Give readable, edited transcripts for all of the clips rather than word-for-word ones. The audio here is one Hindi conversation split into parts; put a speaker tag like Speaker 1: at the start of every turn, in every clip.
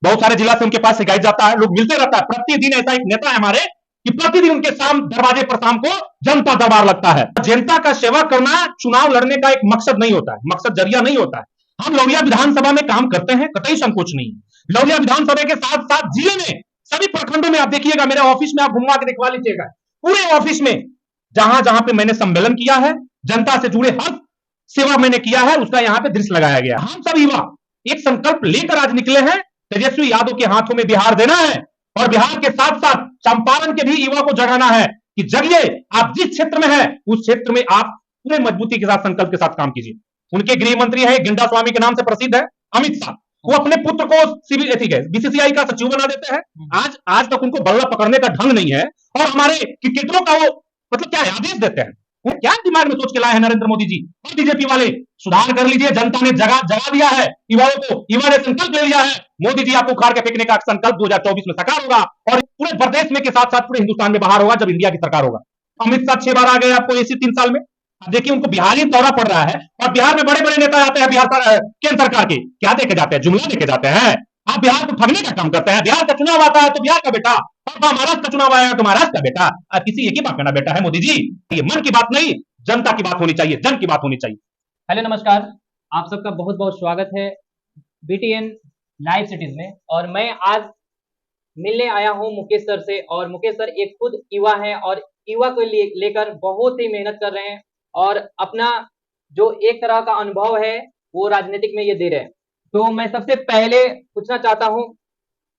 Speaker 1: बहुत सारे जिला से उनके पास शिकायत जाता है, लोग मिलते रहता है। प्रतिदिन ऐसा एक नेता है हमारे कि प्रतिदिन उनके दरवाजे पर शाम को जनता दरबार लगता है। जनता का सेवा करना चुनाव लड़ने का एक मकसद नहीं होता है, मकसद जरिया नहीं होता है। हम लौरिया विधानसभा में काम करते हैं, कतई संकोच नहीं है। लौरिया विधानसभा के साथ साथ जिले में सभी प्रखंडों में आप देखिएगा, मेरे ऑफिस में आप घुमा के दिखवा लीजिएगा, पूरे ऑफिस में जहां जहां पे मैंने सम्मेलन किया है, जनता से जुड़े हर सेवा मैंने किया है, उसका यहाँ पे दृश्य लगाया गया। हम सब युवा एक संकल्प लेकर आज निकले हैं, तेजस्वी यादव के हाथों में बिहार देना है और बिहार के साथ साथ चंपारण के भी युवा को जगाना है कि जगिए, आप जिस क्षेत्र में है उस क्षेत्र में आप पूरे मजबूती के साथ संकल्प के साथ काम कीजिए। उनके गृह मंत्री है, गिंडा स्वामी के नाम से प्रसिद्ध है, अमित शाह। वो अपने पुत्र को बीसीसीआई का सचिव बना देते हैं। आज तक उनको बल्ला पकड़ने का ढंग नहीं है और हमारे क्रिकेटरों का वो मतलब क्या आदेश देते हैं, क्या दिमाग में सोच के लाए हैं नरेंद्र मोदी जी और बीजेपी वाले। सुधार कर लीजिए, जनता ने जगा दिया है युवाओं को, युवा ने संकल्प ले लिया है। मोदी जी आपको उखाड़ के फेंकने का संकल्प 2024 में साकार होगा और पूरे प्रदेश में के साथ साथ पूरे हिंदुस्तान में बाहर होगा जब इंडिया की सरकार होगा। अमित शाह 6 बार आ गए आपको इसी 3 साल में। अब देखिए उनको बिहार ही दौरा पड़ रहा है और बिहार में बड़े बड़े नेता आते हैं, बिहार केंद्र सरकार के क्या देके जाते हैं, जुमला देके जाते हैं। आप बिहार को ठगने का काम करते हैं। बिहार का चुनाव आता है तो बिहार का बेटा, और महाराष्ट्र का चुनाव आया तो महाराष्ट्र का बेटा। किसी एक ही बात करना बेटा है मोदी जी, ये मन की बात नहीं, जनता की बात होनी चाहिए, जन की बात होनी चाहिए।
Speaker 2: हेलो नमस्कार, आप सबका बहुत बहुत स्वागत है बीटीएन लाइव सिटीज में। और मैं आज मिलने आया हूं मुकेश सर से, और मुकेश सर एक खुद युवा हैं और युवा को लेकर बहुत ही मेहनत कर रहे हैं और अपना जो एक तरह का अनुभव है वो राजनीतिक में ये दे रहे हैं। तो मैं सबसे पहले पूछना चाहता हूं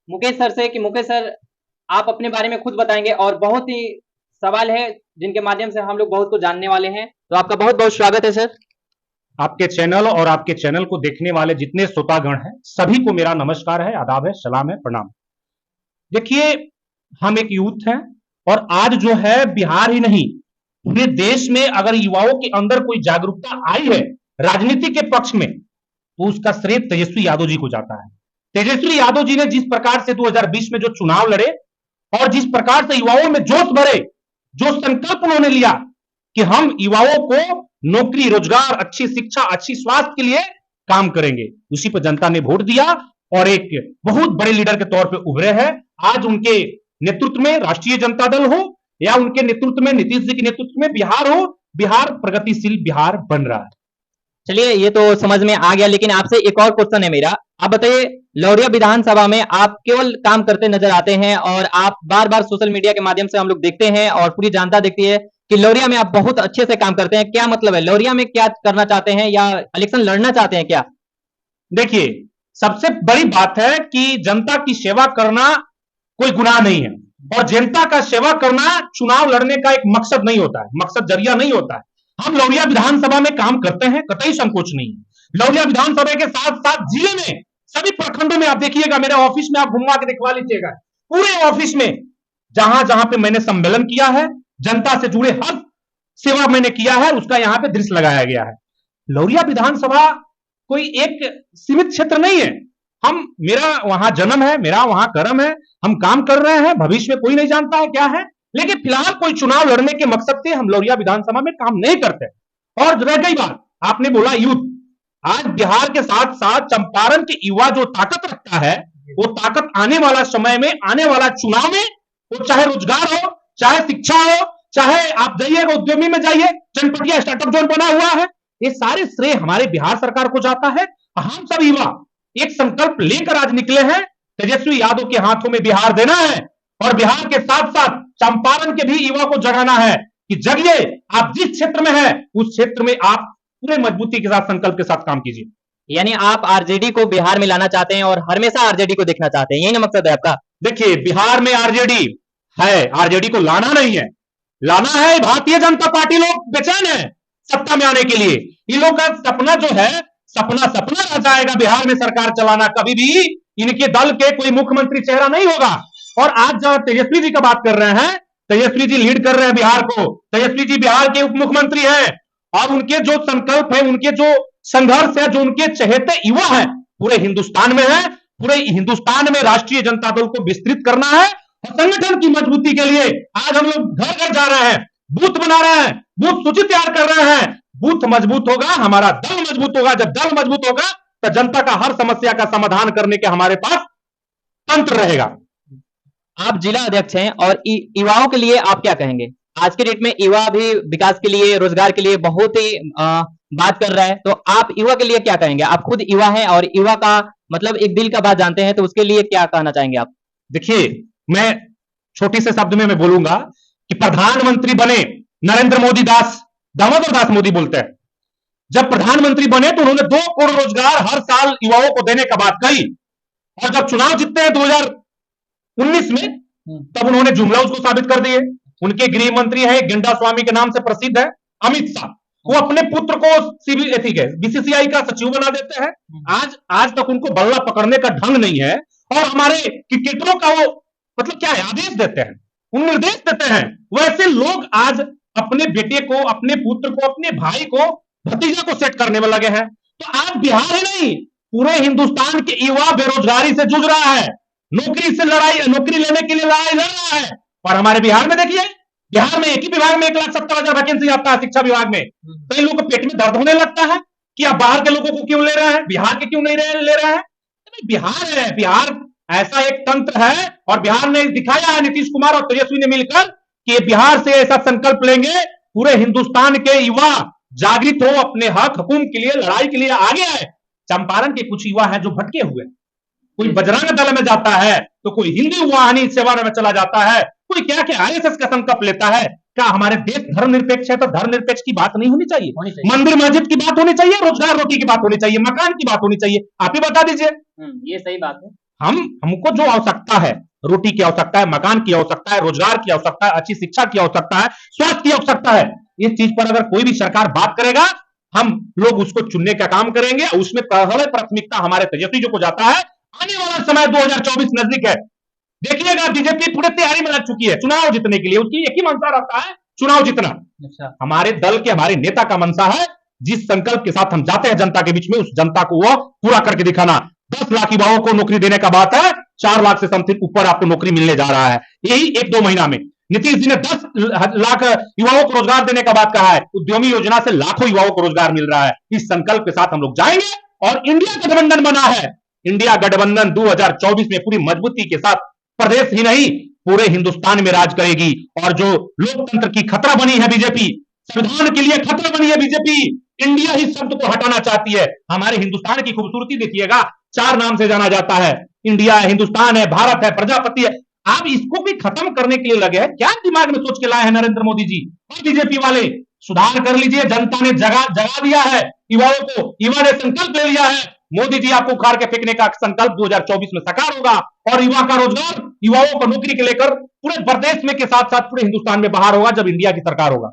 Speaker 2: मुकेश सर से कि मुकेश सर आप अपने बारे में खुद बताएंगे और बहुत ही सवाल है जिनके माध्यम से हम लोग बहुत कुछ जानने वाले हैं। तो आपका बहुत बहुत स्वागत है सर।
Speaker 1: आपके चैनल और आपके चैनल को देखने वाले जितने श्रोतागण हैं सभी को मेरा नमस्कार है, आदाब है, सलाम है, प्रणाम। देखिए हम एक यूथ हैं और आज जो है बिहार ही नहीं पूरे देश में अगर युवाओं के अंदर कोई जागरूकता आई है राजनीति के पक्ष में तो उसका श्रेय तेजस्वी यादव जी को जाता है। तेजस्वी यादव जी ने जिस प्रकार से 2020 में जो चुनाव लड़े और जिस प्रकार से युवाओं में जोश भरे, जो संकल्प उन्होंने लिया कि हम युवाओं को नौकरी, रोजगार, अच्छी शिक्षा, अच्छी स्वास्थ्य के लिए काम करेंगे, उसी पर जनता ने वोट दिया और एक बहुत बड़े लीडर के तौर पर उभरे हैं। आज उनके नेतृत्व में राष्ट्रीय जनता दल हो या उनके नेतृत्व में नीतीश जी के नेतृत्व में बिहार हो, बिहार प्रगतिशील बिहार बन रहा है।
Speaker 2: चलिए ये तो समझ में आ गया, लेकिन आपसे एक और क्वेश्चन है मेरा। आप बताइए, लौरिया विधानसभा में आप केवल काम करते नजर आते हैं और आप बार बार सोशल मीडिया के माध्यम से हम लोग देखते हैं और पूरी जनता देखती है कि लौरिया में आप बहुत अच्छे से काम करते हैं। क्या मतलब है, लौरिया में क्या करना चाहते हैं या इलेक्शन लड़ना चाहते हैं क्या?
Speaker 1: देखिए सबसे बड़ी बात है कि जनता की सेवा करना कोई गुनाह नहीं है और जनता का सेवा करना चुनाव लड़ने का एक मकसद नहीं होता है, मकसद जरिया नहीं होता है। हम लौरिया विधानसभा में काम करते हैं, कतई संकोच नहीं है। लौरिया विधानसभा के साथ साथ जिले में सभी प्रखंडों में आप देखिएगा, मेरे ऑफिस में आप घुमा के दिखवा लीजिएगा, पूरे ऑफिस में जहां जहां पे मैंने सम्मेलन किया है, जनता से जुड़े हर सेवा मैंने किया है, उसका यहाँ पे दृश्य लगाया गया है। लौरिया विधानसभा कोई एक सीमित क्षेत्र नहीं है। मेरा वहां जन्म है, मेरा वहां कर्म है, हम काम कर रहे हैं, भविष्य में कोई नहीं जानता है क्या है, लेकिन फिलहाल कोई चुनाव लड़ने के मकसद से हम लौरिया विधानसभा में काम नहीं करते। और रह गई बात, आपने बोला यूथ, आज बिहार के साथ साथ चंपारण के युवा जो ताकत रखता है वो ताकत आने वाला समय में, आने वाला चुनाव में, वो चाहे रोजगार हो, चाहे शिक्षा हो, चाहे आप जाइएगा उद्यमी में जाइए, चनपटिया स्टार्टअप जोन बना हुआ है, ये सारे श्रेय हमारे बिहार सरकार को जाता है। हम सब युवा एक संकल्प लेकर आज निकले हैं, तेजस्वी यादव के हाथों में बिहार देना है और बिहार के साथ साथ चंपारण के भी युवा को जगाना है कि जगिए, आप जिस क्षेत्र में है उस क्षेत्र में आप पूरे मजबूती के साथ संकल्प के साथ काम कीजिए।
Speaker 2: यानी आप आरजेडी को बिहार में लाना चाहते हैं और हमेशा आरजेडी को देखना चाहते हैं, यही ना मकसद है आपका?
Speaker 1: देखिए बिहार में आरजेडी है, आरजेडी को लाना नहीं है, लाना है भारतीय जनता पार्टी। लोग बेचैन है सत्ता में आने के लिए, इन लोग का सपना जो है सपना रह जाएगा बिहार में सरकार चलाना, कभी भी इनके दल के कोई मुख्यमंत्री चेहरा नहीं होगा। और आज जब तेजस्वी जी का बात कर रहे हैं, तेजस्वी जी लीड कर रहे हैं बिहार को, तेजस्वी जी बिहार के उप मुख्यमंत्री हैं और उनके जो संकल्प है, उनके जो संघर्ष है, जो उनके चहेते युवा है पूरे हिंदुस्तान में है, पूरे हिंदुस्तान में राष्ट्रीय जनता दल को विस्तृत करना है और संगठन की मजबूती के लिए आज हम लोग घर घर जा रहे हैं, बूथ बना रहे हैं, बूथ सूची तैयार कर रहे हैं। बूथ मजबूत होगा, हमारा दल मजबूत होगा, जब दल मजबूत होगा तो जनता का हर समस्या का समाधान करने के हमारे पास तंत्र रहेगा।
Speaker 2: आप जिला अध्यक्ष हैं और युवाओं के लिए आप क्या कहेंगे? आज के डेट में युवा भी विकास के लिए, रोजगार के लिए बहुत ही बात कर रहा है, तो आप युवा के लिए क्या कहेंगे? आप खुद युवा हैं और युवा का मतलब एक दिल का बात जानते हैं, तो उसके लिए क्या कहना चाहेंगे आप?
Speaker 1: देखिए, मैं छोटे से शब्द में मैं बोलूंगा कि प्रधानमंत्री बने नरेंद्र मोदी दास, दामोदर दास मोदी बोलते हैं। जब प्रधानमंत्री बने तो उन्होंने 2 करोड़ रोजगार हर साल युवाओं को देने का बात कही, और जब चुनाव जीतते हैं 2019 में, तब उन्होंने जुमला उसको साबित कर दिए। उनके गृह मंत्री है, गेंडा स्वामी के नाम से प्रसिद्ध है, अमित शाह, वो अपने पुत्र को बीसीसीआई का सचिव बना देते हैं। आज तक उनको बल्ला पकड़ने का ढंग नहीं है, और हमारे क्रिकेटरों का वो मतलब क्या है, आदेश देते हैं, उन निर्देश देते हैं। वैसे लोग आज अपने बेटे को, अपने पुत्र को, अपने भाई को, भतीजा को सेट करने में लगे हैं। तो आज बिहार ही नहीं, पूरे हिंदुस्तान के युवा बेरोजगारी से जूझ रहा है, नौकरी लेने के लिए लड़ाई लड़ रहा है। और हमारे बिहार में देखिए, बिहार में एक ही विभाग में 1,70,000 वैकेंसी आता है शिक्षा विभाग में। कई लोगों को पेट में दर्द होने लगता है कि आप बाहर के लोगों को क्यों ले रहे हैं, बिहार के क्यों नहीं ले रहे हैं। बिहार है, बिहार ऐसा एक तंत्र है, और बिहार ने दिखाया है, नीतीश कुमार और तेजस्वी ने मिलकर, कि बिहार से ऐसा संकल्प लेंगे, पूरे हिंदुस्तान के युवा जागृत हो, अपने हक हुकूम के लिए, लड़ाई के लिए आगे आए। चंपारण के कुछ युवा हैं जो भटके हुए, कोई बजरंग दल में जाता है, तो कोई हिंदू वाहिनी सेवा में चला जाता है, कोई क्या क्या आरएसएस का संकल्प लेता है। क्या हमारे देश धर्मनिरपेक्ष है? तो धर्मनिरपेक्ष की बात नहीं होनी चाहिए, मंदिर मस्जिद की बात होनी चाहिए, रोजगार रोटी की बात होनी चाहिए, मकान की बात होनी चाहिए। आप ही बता दीजिए।
Speaker 2: ये सही बात है।
Speaker 1: हमको जो आवश्यकता है, रोटी की आवश्यकता है, मकान की आवश्यकता है, रोजगार की आवश्यकता है, अच्छी शिक्षा की आवश्यकता है, स्वास्थ्य की आवश्यकता है। इस चीज पर अगर कोई भी सरकार बात करेगा, हम लोग उसको चुनने का काम करेंगे। उसमें पहले प्राथमिकता हमारे तेजस्वी जी को जाता है। आने वाला समय 2024 नजदीक है, देखिएगा, बीजेपी पूरे तैयारी में लग चुकी है चुनाव जीतने के लिए। उसकी एक ही मंशा रहता है, चुनाव जीतना।
Speaker 2: अच्छा।
Speaker 1: हमारे दल के, हमारे नेता का मंशा है, जिस संकल्प के साथ हम जाते हैं जनता के बीच में, उस जनता को वो पूरा करके दिखाना। 10 लाख युवाओं को नौकरी देने का बात है, 4 लाख से समथिंग ऊपर आपको नौकरी मिलने जा रहा है, यही 1-2 महीना में। नीतीश जी ने 10 लाख युवाओं को रोजगार देने का बात कहा है, उद्यमी योजना से लाखों युवाओं को रोजगार मिल रहा है। इस संकल्प के साथ हम लोग जाएंगे, और इंडिया गठबंधन बना है। इंडिया गठबंधन 2024 में पूरी मजबूती के साथ प्रदेश ही नहीं, पूरे हिंदुस्तान में राज करेगी। और जो लोकतंत्र की खतरा बनी है बीजेपी, संविधान के लिए खतरा बनी है बीजेपी, इंडिया ही शब्द को हटाना चाहती है। हमारे हिंदुस्तान की खूबसूरती देखिएगा, 4 नाम से जाना जाता है, इंडिया है, हिंदुस्तान है, भारत है, प्रजापति है। आप इसको भी खत्म करने के लिए लगे हैं। क्या दिमाग में सोच के लाए हैं नरेंद्र मोदी जी और बीजेपी वाले? सुधार कर लीजिए, जनता ने जगा दिया है युवाओं को, युवा ने संकल्प ले लिया है। मोदी जी आपको उखाड़ के फेंकने का संकल्प 2024 में साकार होगा, और युवा का रोजगार, युवाओं को नौकरी के लेकर पूरे प्रदेश में के साथ साथ पूरे हिंदुस्तान में बाहर होगा, जब इंडिया की सरकार होगा।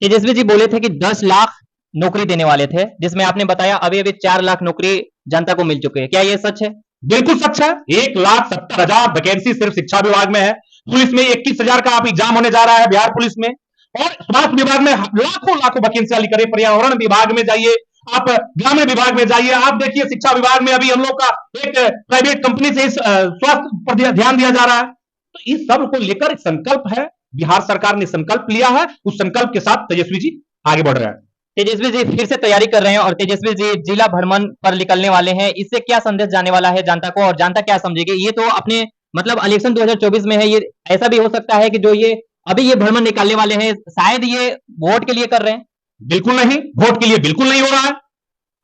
Speaker 2: तेजस्वी जी बोले थे कि 10 लाख नौकरी देने वाले थे, जिसमें आपने बताया अभी 4 लाख नौकरी जनता को मिल चुके हैं। क्या ये सच है?
Speaker 1: बिल्कुल सच है। 1,70,000 वैकेंसी सिर्फ शिक्षा विभाग में है। पुलिस में 21,000 का आप एग्जाम होने जा रहा है बिहार पुलिस में, और स्वास्थ्य विभाग में लाखों वैकेंसियां लिखा है। पर्यावरण विभाग में जाइए, आप ग्रामीण विभाग में जाइए, आप देखिए शिक्षा विभाग में अभी हम लोग का एक प्राइवेट कंपनी से स्वास्थ्य पर ध्यान दिया जा रहा है। तो इस सब को लेकर एक संकल्प है, बिहार सरकार ने संकल्प लिया है, उस संकल्प के साथ तेजस्वी जी आगे बढ़ रहे हैं।
Speaker 2: तेजस्वी जी फिर से तैयारी कर रहे हैं, और तेजस्वी जी जिला भ्रमण पर निकलने वाले हैं। इससे क्या संदेश जाने वाला है जनता को, और जनता क्या समझेगी? ये तो अपने मतलब इलेक्शन 2024 में है, ये ऐसा भी हो सकता है कि जो ये अभी ये भ्रमण निकालने वाले हैं, शायद ये वोट के लिए कर रहे हैं।
Speaker 1: बिल्कुल नहीं, वोट के लिए बिल्कुल नहीं हो रहा है।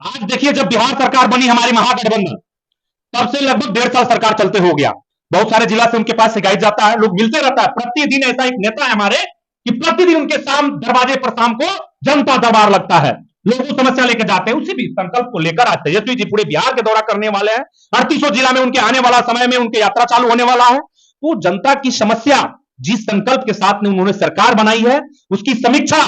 Speaker 1: आज देखिए, जब बिहार सरकार बनी हमारी महागठबंधन, तब से लगभग 1.5 साल सरकार चलते हो गया। बहुत सारे जिला से उनके पास शिकायत जाता है, लोग मिलते रहता है। प्रतिदिन ऐसा एक नेता है हमारे कि प्रतिदिन उनके दरवाजे पर शाम को जनता दरबार लगता है, लोग समस्या लेकर जाते हैं। उसी भी संकल्प को लेकर आज तेजस्वी जी पूरे बिहार के दौरा करने वाले हैं। 3800 जिला में उनके आने वाला समय में उनकी यात्रा चालू होने वाला है। तो जनता की समस्या, जिस संकल्प के साथ उन्होंने सरकार बनाई है, उसकी समीक्षा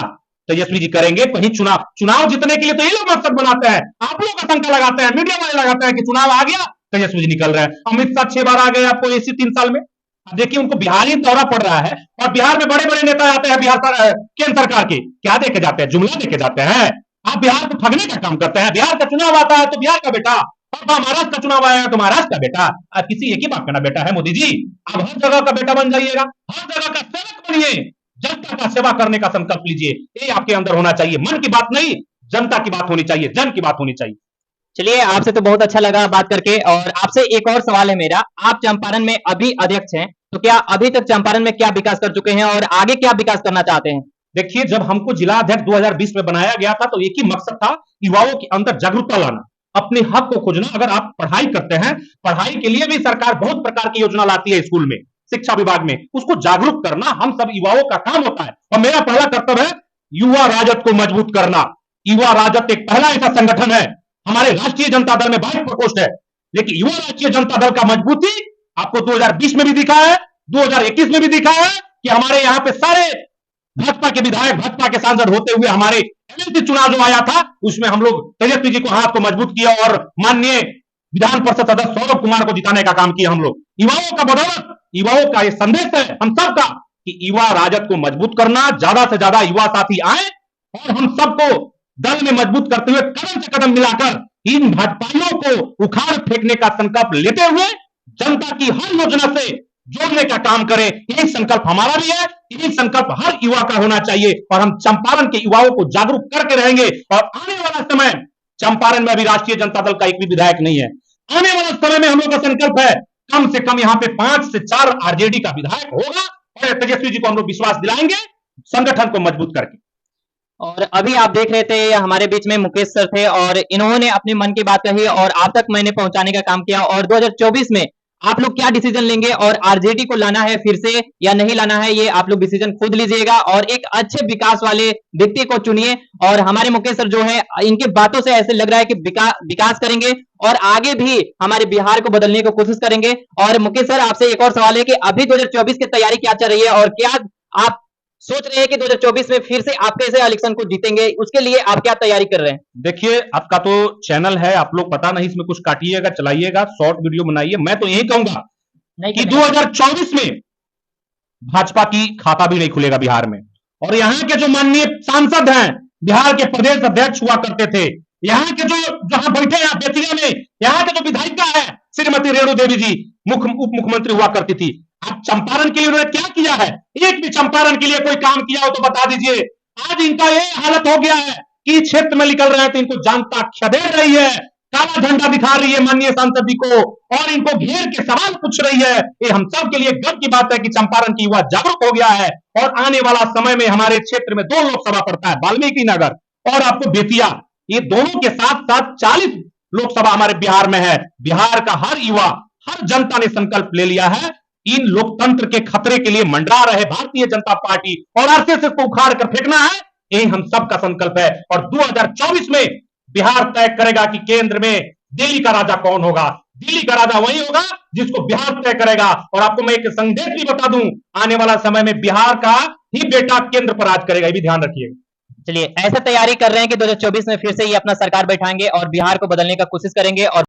Speaker 1: तेजस्वी जी करेंगे। कहीं चुनाव जीतने के लिए तो ये लोग मकसद बनाते हैं, आप लोग आशंका लगाते हैं, मीडिया वाले लगाते हैं कि चुनाव आ गया, तेजस्वी जी निकल रहे हैं। अमित शाह 6 बार आ गए आपको इसी 3 साल में। अब देखिए, उनको बिहार ही दौरा पड़ रहा है, और बिहार में बड़े बड़े नेता आते हैं बिहार केंद्र सरकार के, क्या देखे जाते हैं? जुमला देखे जाते हैं। आप बिहार को ठगने का काम करते हैं। बिहार का चुनाव आता है तो बिहार का बेटा, और महाराष्ट्र का चुनाव आया है तो महाराष्ट्र का बेटा। आप किसी एक ही बात का बेटा है मोदी जी। आप हर जगह का बेटा बन जाइएगा, हर जगह का सेवक बनिए, जनता का सेवा करने का संकल्प लीजिए। ये आपके अंदर होना चाहिए। मन की बात नहीं, जनता की बात होनी चाहिए, जन की बात होनी चाहिए।
Speaker 2: चलिए, आपसे तो बहुत अच्छा लगा बात करके और आपसे एक और सवाल है मेरा। आप चंपारण में अभी अध्यक्ष हैं, तो क्या अभी तक चंपारण में क्या विकास कर चुके हैं और आगे क्या विकास करना चाहते हैं?
Speaker 1: देखिए, जब हमको जिला अध्यक्ष 2020 में बनाया गया था तो एक ही मकसद था, युवाओं के अंदर जागरूकता लाना, अपने हक को खोजना। अगर आप पढ़ाई करते हैं, पढ़ाई के लिए भी सरकार बहुत प्रकार की योजना लाती है स्कूल में, शिक्षा विभाग में, उसको जागरूक करना हम सब युवाओं का काम होता है। और मेरा पहला कर्तव्य है युवा राजद को मजबूत करना। युवा राजद एक पहला ऐसा संगठन है, हमारे राष्ट्रीय जनता दल में 22 प्रकोष्ठ है, लेकिन युवा राष्ट्रीय जनता दल का मजबूती आपको 2020 में भी दिखा है, 2021 में भी दिखा है कि हमारे यहाँ पे सारे भाजपा के विधायक, भाजपा के सांसद होते हुए हमारे एमएलसी चुनाव जो आया था उसमें हम लोग तेजस्वी जी को हाथ को मजबूत किया और माननीय विधान परिषद सदस्य सौरभ कुमार को जिताने का काम किया हम लोग। युवाओं का बदौलत, युवाओं का ये संदेश है हम सबका कि युवा राजद को मजबूत करना, ज्यादा से ज्यादा युवा साथी आए और हम सबको दल में मजबूत करते हुए कदम से कदम मिलाकर इन भाजपाइयों को उखाड़ फेंकने का संकल्प लेते हुए जनता की हर योजना से जोड़ने का काम करें। यही संकल्प हमारा भी है, यही संकल्प हर युवा का होना चाहिए और हम चंपारण के युवाओं को जागरूक करके रहेंगे। और आने वाला समय, चंपारण में अभी राष्ट्रीय जनता दल का एक भी विधायक नहीं है, आने वाले समय में हम लोग का संकल्प है कम से कम यहाँ पे 5 से 4 आरजेडी का विधायक होगा और तेजस्वी जी को हम लोग विश्वास दिलाएंगे संगठन को मजबूत करके।
Speaker 2: और अभी आप देख रहे थे हमारे बीच में मुकेश सर थे और इन्होंने अपने मन की बात कही और आप तक मैंने पहुंचाने का काम किया। और 2024 में आप लोग क्या डिसीजन लेंगे और आरजेडी को लाना है फिर से या नहीं लाना है, ये आप लोग डिसीजन खुद लीजिएगा और एक अच्छे विकास वाले व्यक्ति को चुनिए। और हमारे मुकेश सर जो है, इनके बातों से ऐसे लग रहा है कि विकास करेंगे और आगे भी हमारे बिहार को बदलने की कोशिश करेंगे। और मुकेश सर, आपसे एक और सवाल है कि अभी 2024 की तैयारी क्या चल रही है और क्या आप सोच रहे हैं कि 2024 में फिर से आप कैसे इलेक्शन को जीतेंगे, उसके लिए आप क्या तैयारी कर रहे हैं?
Speaker 1: देखिए, आपका तो चैनल है, आप लोग पता नहीं इसमें कुछ काटिएगा, चलाइएगा, शॉर्ट वीडियो बनाइए। मैं तो यही कहूंगा कि 2024 में भाजपा की खाता भी नहीं खुलेगा बिहार में। और यहाँ के जो माननीय सांसद हैं, बिहार के प्रदेश अध्यक्ष हुआ करते थे, यहाँ के जो जहां बैठे हैं बेतिया में, यहाँ के जो विधायिका है श्रीमती रेणु देवी जी, उप मुख्यमंत्री हुआ करती थी। आप चंपारण के लिए उन्होंने क्या किया है? एक भी चंपारण के लिए कोई काम किया हो तो बता दीजिए। आज इनका ये हालत हो गया है कि क्षेत्र में निकल रहे हैं तो इनको जनता खदेड़ रही है, काला झंडा दिखा रही है माननीय सांसद जी को और इनको घेर के सवाल पूछ रही है। ये हम सब के लिए गर्व की बात है कि चंपारण की युवा जागरूक हो गया है। और आने वाला समय में हमारे क्षेत्र में 2 लोकसभा पड़ता है, वाल्मीकि नगर और आपको बेतिया, ये दोनों के साथ साथ 40 लोकसभा हमारे बिहार में है। बिहार का हर युवा, हर जनता ने संकल्प ले लिया है इन लोकतंत्र के खतरे के लिए मंडरा रहे भारतीय जनता पार्टी और आरएसएस को उखाड़ कर फेंकना है, यही हम सबका संकल्प है। और 2024 में बिहार तय करेगा कि केंद्र में दिल्ली का राजा कौन होगा। दिल्ली का राजा वही होगा जिसको बिहार तय करेगा। और आपको मैं एक संदेश भी बता दूं, आने वाला समय में बिहार का ही बेटा केंद्र पर राज करेगा, ये भी ध्यान रखिएगा।
Speaker 2: चलिए, ऐसा तैयारी कर रहे हैं कि 2024 में फिर से ये अपना सरकार बैठाएंगे और बिहार को बदलने का कोशिश करेंगे और